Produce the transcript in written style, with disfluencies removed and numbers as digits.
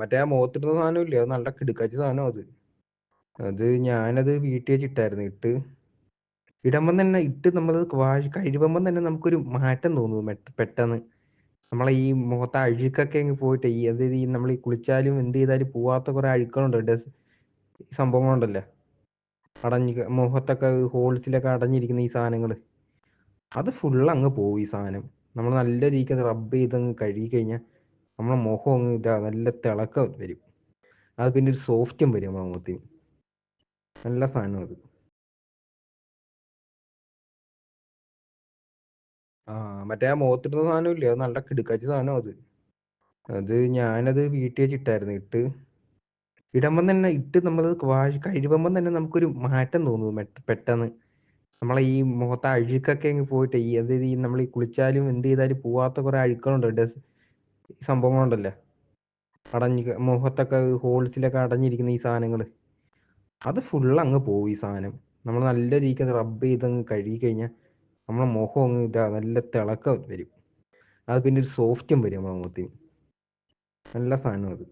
മറ്റേ ആ മുഖത്തിടുന്ന സാധനമില്ലേ, അത് നല്ല കിടുക്കാച്ചി സാധനം അത്. ഞാനത് വീട്ടിൽ വെച്ചിട്ടായിരുന്നു. ഇടുമ്പം തന്നെ നമ്മൾ കഴിയുമ്പം തന്നെ നമുക്കൊരു മാറ്റം തോന്നും പെട്ടെന്ന്. നമ്മളെ ഈ മുഖത്തെ അഴുക്കൊക്കെ അങ്ങ് പോയിട്ട് അതായത് നമ്മൾ ഈ കുളിച്ചാലും എന്ത് ചെയ്താലും പോവാത്ത കുറെ അഴുക്കുകളുണ്ട്, സംഭവങ്ങളുണ്ടല്ലേ, മുഖത്തൊക്കെ ഹോൾസിലൊക്കെ അടഞ്ഞിരിക്കുന്ന ഈ സാധനങ്ങൾ, അത് ഫുള്ള് അങ്ങ് പോകും ഈ സാധനം. നമ്മൾ നല്ല രീതിക്ക് അത് റബ്ബ് ചെയ്തങ്ങ് കഴുകി കഴിഞ്ഞാൽ നമ്മളെ മുഖം അങ്ങ് നല്ല തിളക്കം വരും. അത് പിന്നെ ഒരു സോഫ്റ്റും വരും നമ്മുടെ മുഖത്തിന്. നല്ല സാധനം അത്. ആ മറ്റേ ആ മുഖത്തിടുന്ന സാധനമില്ലേ, അത് നല്ല കിടുക്കാച്ചി സാധനം അത്. ഞാനത് വീട്ടിൽ വെച്ചിട്ടായിരുന്നു. ഇടുമ്പം തന്നെ നമ്മൾ കഴിയുമ്പം തന്നെ നമുക്കൊരു മാറ്റം തോന്നും പെട്ടെന്ന്. നമ്മളെ ഈ മുഖത്തെ അഴുക്കൊക്കെ അങ്ങ് പോയിട്ട് അതായത് നമ്മൾ ഈ കുളിച്ചാലും എന്ത് ചെയ്താലും പോവാത്ത കുറെ അഴുക്കുകളുണ്ട്, സംഭവങ്ങളുണ്ടല്ലേ, മുഖത്തൊക്കെ ഹോൾസിലൊക്കെ അടഞ്ഞിരിക്കുന്ന ഈ സാധനങ്ങൾ, അത് ഫുള്ള് അങ്ങ് പോകും ഈ സാധനം. നമ്മൾ നല്ല രീതിക്ക് അത് റബ്ബ് ചെയ്തങ്ങ് കഴുകി കഴിഞ്ഞാൽ നമ്മളെ മുഖം അങ്ങ് നല്ല തിളക്കം വരും. അത് പിന്നെ ഒരു സോഫ്റ്റും വരും നമ്മുടെ മുഖത്തിന്. നല്ല സാധനം അത്.